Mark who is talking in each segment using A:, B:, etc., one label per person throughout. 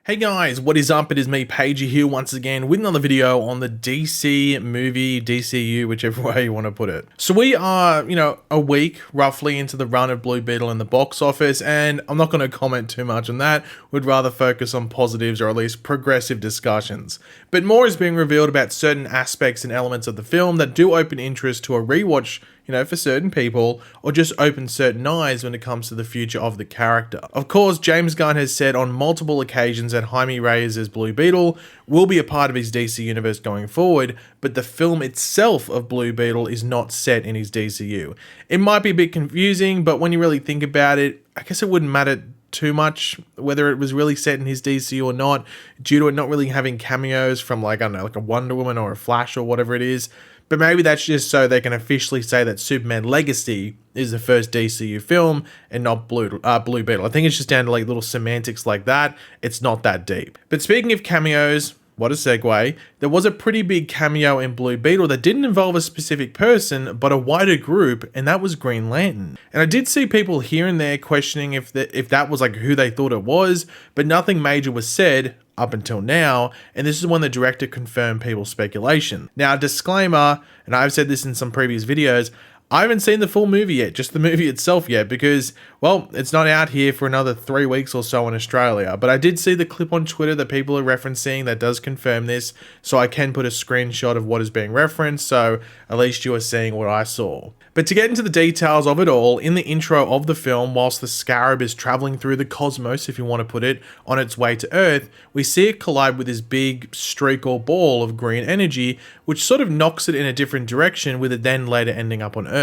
A: Hey guys, what is up? It is me, Pagey, here once again with another video on the DC movie, DCU, whichever way you want to put it. So we are, a week roughly into the run of Blue Beetle in the box office, and I'm not going to comment too much on that. Would rather focus on positives or at least progressive discussions. But more is being revealed about certain aspects and elements of the film that do open interest to a rewatch, for certain people, or just open certain eyes when it comes to the future of the character. Of course, James Gunn has said on multiple occasions that Jaime Reyes as Blue Beetle will be a part of his DC universe going forward, but the film itself of Blue Beetle is not set in his DCU. It might be a bit confusing, but when you really think about it, I guess it wouldn't matter too much whether it was really set in his DC or not, due to it not really having cameos from like a Wonder Woman or a Flash or whatever it is. But maybe that's just so they can officially say that Superman Legacy is the first DCU film and not Blue Beetle. I think it's just down to like little semantics like that. It's not that deep. But speaking of cameos, what a segue, there was a pretty big cameo in Blue Beetle that didn't involve a specific person, but a wider group, and that was Green Lantern. And I did see people here and there questioning if that was like who they thought it was, but nothing major was said up until now, and this is when the director confirmed people's speculation. Now, disclaimer, and I've said this in some previous videos, I haven't seen the full movie yet, just the movie itself yet, because, well, it's not out here for another 3 weeks or so in Australia. But I did see the clip on Twitter that people are referencing that does confirm this, so I can put a screenshot of what is being referenced, so at least you are seeing what I saw. But to get into the details of it all, in the intro of the film, whilst the Scarab is traveling through the cosmos, if you want to put it, on its way to Earth, we see it collide with this big streak or ball of green energy, which sort of knocks it in a different direction, with it then later ending up on Earth.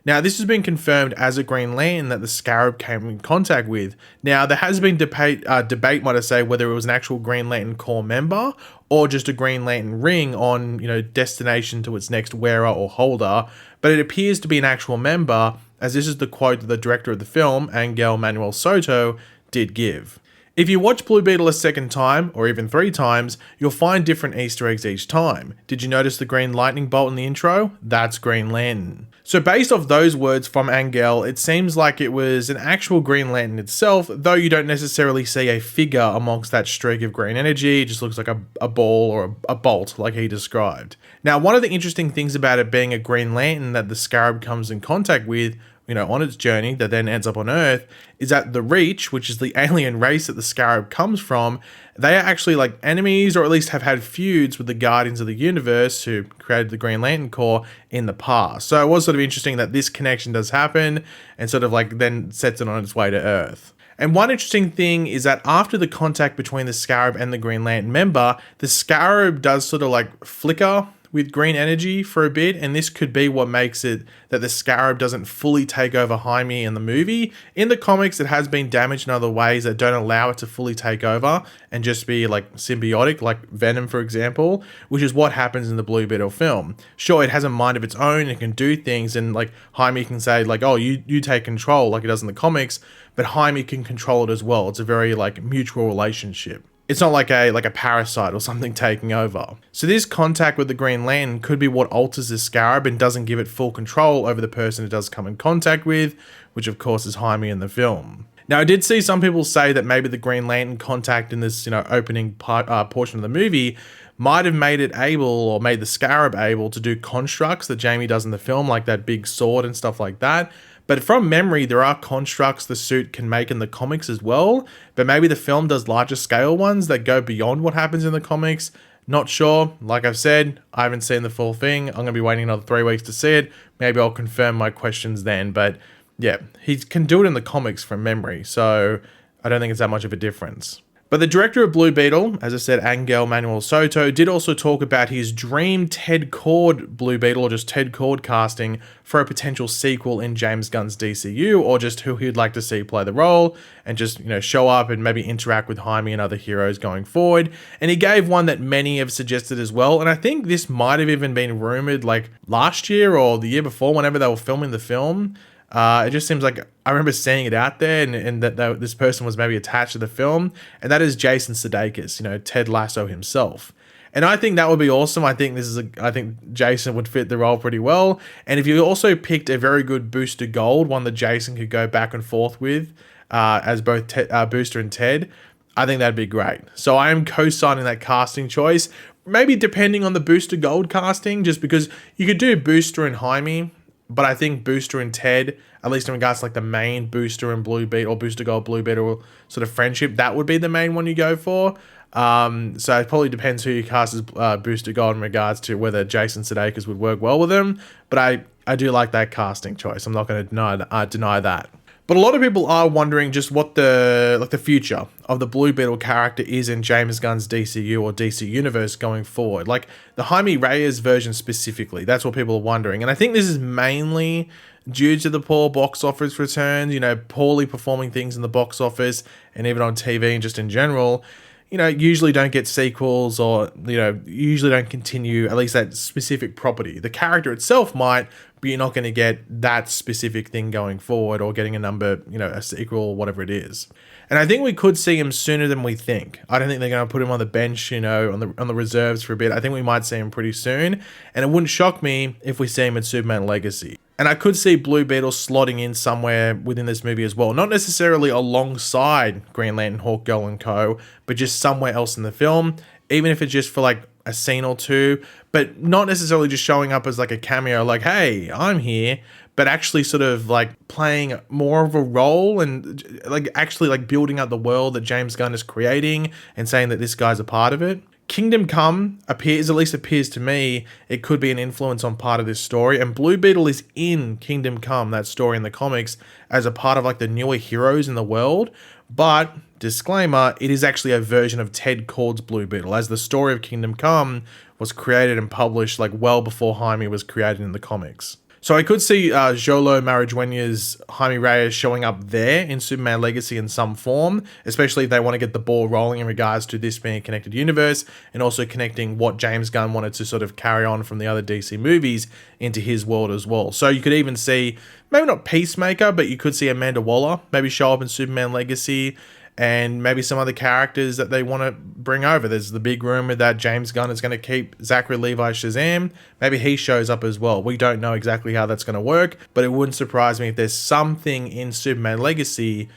A: Now, this has been confirmed as a Green Lantern that the Scarab came in contact with. Now, there has been debate, might I say, whether it was an actual Green Lantern Corps member or just a Green Lantern ring on, destination to its next wearer or holder, but it appears to be an actual member, as this is the quote that the director of the film, Angel Manuel Soto, did give. If you watch Blue Beetle a second time, or even 3 times, you'll find different Easter eggs each time. Did you notice the green lightning bolt in the intro? That's Green Lantern. So based off those words from Angel, it seems like it was an actual Green Lantern itself, though you don't necessarily see a figure amongst that streak of green energy. It just looks like a ball or a bolt, like he described. Now, one of the interesting things about it being a Green Lantern that the Scarab comes in contact with, on its journey that then ends up on Earth, is that the Reach, which is the alien race that the Scarab comes from, they are actually like enemies, or at least have had feuds with the Guardians of the Universe who created the Green Lantern Corps in the past. So it was sort of interesting that this connection does happen and sort of like then sets it on its way to Earth. And one interesting thing is that after the contact between the Scarab and the Green Lantern member, the Scarab does sort of like flicker with green energy for a bit, and this could be what makes it that the Scarab doesn't fully take over Jaime in the movie. In the comics, it has been damaged in other ways that don't allow it to fully take over and just be like symbiotic, like Venom, for example, which is what happens in the Blue Beetle film. Sure, it has a mind of its own, it can do things, and like Jaime can say like, oh, you take control, like it does in the comics, but Jaime can control it as well. It's a very like mutual relationship. It's not like a parasite or something taking over. So this contact with the Green Lantern could be what alters the Scarab and doesn't give it full control over the person it does come in contact with, which of course is Jaime in the film. Now, I did see some people say that maybe the Green Lantern contact in this, opening portion of the movie might have made it able, or made the Scarab able, to do constructs that Jamie does in the film, like that big sword and stuff like that. But from memory, there are constructs the suit can make in the comics as well, but maybe the film does larger scale ones that go beyond what happens in the comics. Not sure. Like I've said, I haven't seen the full thing. I'm going to be waiting another 3 weeks to see it. Maybe I'll confirm my questions then, but yeah, he can do it in the comics from memory, so I don't think it's that much of a difference. But the director of Blue Beetle, as I said, Angel Manuel Soto, did also talk about his dream Ted Kord Blue Beetle, or just Ted Kord casting, for a potential sequel in James Gunn's DCU, or just who he'd like to see play the role, and just, show up and maybe interact with Jaime and other heroes going forward. And he gave one that many have suggested as well, and I think this might have even been rumored like last year or the year before, whenever they were filming the film. It just seems like I remember seeing it out there, and that this person was maybe attached to the film, and that is Jason Sudeikis, Ted Lasso himself. And I think that would be awesome. I think Jason would fit the role pretty well. And if you also picked a very good Booster Gold, one that Jason could go back and forth with, as both Booster and Ted, I think that'd be great. So I am co-signing that casting choice. Maybe depending on the Booster Gold casting, just because you could do Booster and Jaime, but I think Booster and Ted, at least in regards to like the main Booster and Blue Beetle or Booster Gold Blue Beetle sort of friendship, that would be the main one you go for. So it probably depends who you cast as Booster Gold in regards to whether Jason Sudeikis would work well with him. But I do like that casting choice. I'm not going to deny that. But a lot of people are wondering just what the future of the Blue Beetle character is in James Gunn's DCU or DC Universe going forward. Like the Jaime Reyes version specifically, that's what people are wondering. And I think this is mainly due to the poor box office returns, poorly performing things in the box office and even on TV and just in general. Usually don't get sequels or, usually don't continue at least that specific property. The character itself might, but you're not going to get that specific thing going forward or getting a sequel or whatever it is. And I think we could see him sooner than we think. I don't think they're going to put him on the bench, on the reserves for a bit. I think we might see him pretty soon. And it wouldn't shock me if we see him in Superman Legacy. And I could see Blue Beetle slotting in somewhere within this movie as well. Not necessarily alongside Green Lantern, Hawkgirl, and co., but just somewhere else in the film. Even if it's just for like a scene or two, but not necessarily just showing up as like a cameo, like, hey, I'm here, but actually sort of like playing more of a role and like actually like building up the world that James Gunn is creating and saying that this guy's a part of it. Kingdom Come appears to me, it could be an influence on part of this story. And Blue Beetle is in Kingdom Come, that story in the comics, as a part of like the newer heroes in the world. But, disclaimer, it is actually a version of Ted Kord's Blue Beetle, as the story of Kingdom Come was created and published like well before Jaime was created in the comics. So I could see Xolo Maridueña's Jaime Reyes showing up there in Superman Legacy in some form, especially if they want to get the ball rolling in regards to this being a connected universe and also connecting what James Gunn wanted to sort of carry on from the other DC movies into his world as well. So you could even see, maybe not Peacemaker, but you could see Amanda Waller maybe show up in Superman Legacy, and maybe some other characters that they want to bring over. There's the big rumor that James Gunn is going to keep Zachary Levi Shazam. Maybe he shows up as well. We don't know exactly how that's going to work, but it wouldn't surprise me if there's something in Superman Legacy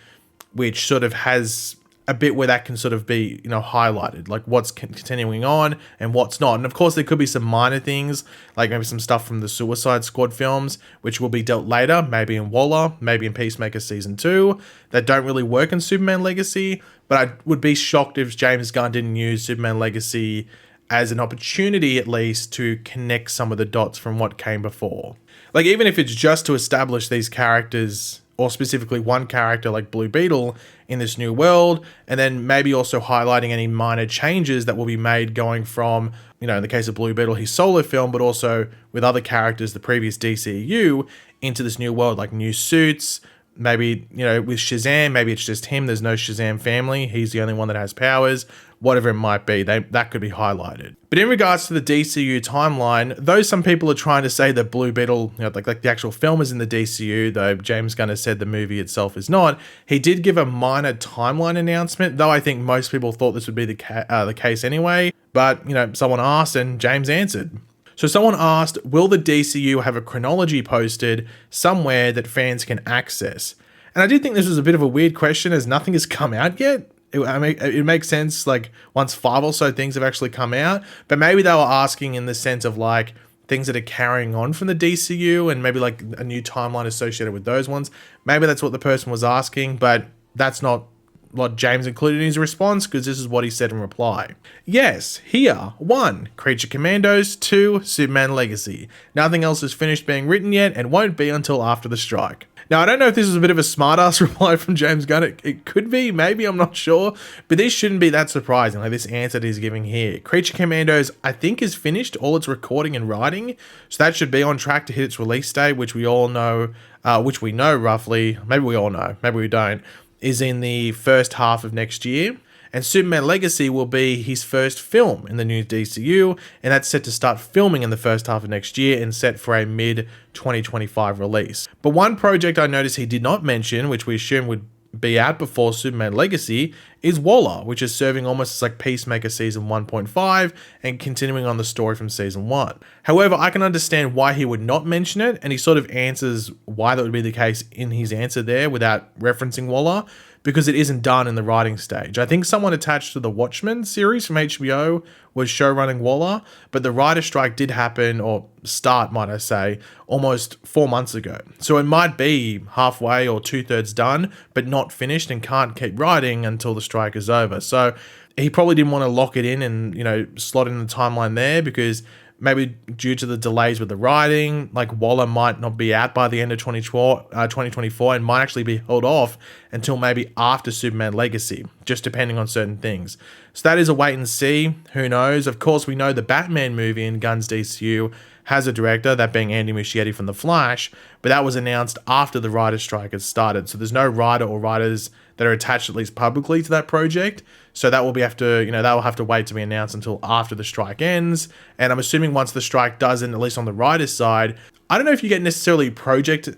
A: which sort of has a bit where that can sort of be, highlighted, like what's continuing on and what's not. And of course, there could be some minor things, like maybe some stuff from the Suicide Squad films, which will be dealt later, maybe in Waller, maybe in Peacemaker Season 2, that don't really work in Superman Legacy. But I would be shocked if James Gunn didn't use Superman Legacy as an opportunity, at least, to connect some of the dots from what came before. Like, even if it's just to establish these characters, or specifically one character like Blue Beetle in this new world, and then maybe also highlighting any minor changes that will be made going from, in the case of Blue Beetle, his solo film, but also with other characters, the previous DCU, into this new world, like new suits. Maybe, with Shazam, maybe it's just him. There's no Shazam family. He's the only one that has powers. Whatever it might be, that could be highlighted. But in regards to the DCU timeline, though some people are trying to say that Blue Beetle, like the actual film is in the DCU, though James Gunn has said the movie itself is not, he did give a minor timeline announcement, though I think most people thought this would be the case anyway. But, someone asked and James answered. So someone asked, will the DCU have a chronology posted somewhere that fans can access? And I did think this was a bit of a weird question, as nothing has come out yet. It makes sense, like, once 5 or so things have actually come out. But maybe they were asking in the sense of, like, things that are carrying on from the DCU and maybe, like, a new timeline associated with those ones. Maybe that's what the person was asking, but that's not what James included in his response, because this is what he said in reply. Yes, here. 1. Creature Commandos. 2. Superman Legacy. Nothing else is finished being written yet and won't be until after the strike. Now, I don't know if this is a bit of a smart-ass reply from James Gunn. It could be, maybe, I'm not sure. But this shouldn't be that surprising, like this answer that he's giving here. Creature Commandos, I think, is finished all its recording and writing. So that should be on track to hit its release date, which we all know, which we know roughly, maybe we all know, maybe we don't, is in the first half of next year. And Superman Legacy will be his first film in the new DCU, and that's set to start filming in the first half of next year and set for a mid-2025 release. But one project I noticed he did not mention, which we assume would be out before Superman Legacy, is Waller, which is serving almost as like Peacemaker season 1.5 and continuing on the story from season 1. However, I can understand why he would not mention it, and he sort of answers why that would be the case in his answer there without referencing Waller, because it isn't done in the writing stage. I think someone attached to the Watchmen series from HBO was showrunning Waller, but the writer's strike did happen, or start, might I say, almost 4 months ago. So it might be halfway or 2/3 done, but not finished and can't keep writing until the strike is over. So he probably didn't want to lock it in and, slot in the timeline there, because maybe due to the delays with the writing, like Waller might not be out by the end of 2024 and might actually be held off until maybe after Superman Legacy, just depending on certain things. So that is a wait and see. Who knows? Of course, we know the Batman movie in Gunn's DCU has a director, that being Andy Muschietti from The Flash, but that was announced after the writer's strike has started. So there's no writer or writers that are attached, at least publicly, to that project. So that will that will have to wait to be announced until after the strike ends. And I'm assuming once the strike does end, at least on the writer's side, I don't know if you get necessarily projects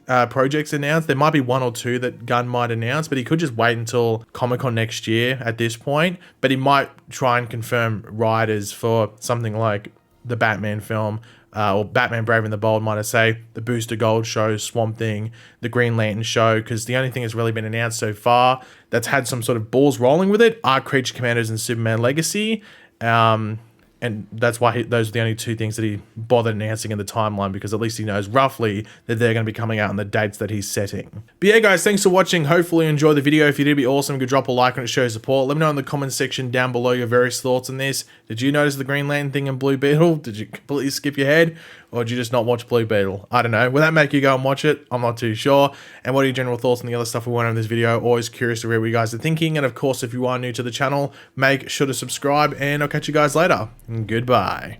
A: announced. There might be 1 or 2 that Gunn might announce, but he could just wait until Comic-Con next year at this point. But he might try and confirm writers for something like the Batman film, or Batman Brave and the Bold, might I say, the Booster Gold show, Swamp Thing, the Green Lantern show, because the only thing that's really been announced so far that's had some sort of balls rolling with it are Creature Commanders and Superman Legacy. And that's why those are the only 2 things that he bothered announcing in the timeline, because at least he knows roughly that they're going to be coming out on the dates that he's setting. But yeah, guys, thanks for watching. Hopefully you enjoyed the video. If you did, it'd be awesome. You could drop a like on it, show your support. Let me know in the comments section down below your various thoughts on this. Did you notice the Green Lantern thing in Blue Beetle? Did you completely skip your head? Or did you just not watch Blue Beetle? I don't know. Will that make you go and watch it? I'm not too sure. And what are your general thoughts on the other stuff we went over in this video? Always curious to hear what you guys are thinking. And of course, if you are new to the channel, make sure to subscribe, and I'll catch you guys later. Goodbye.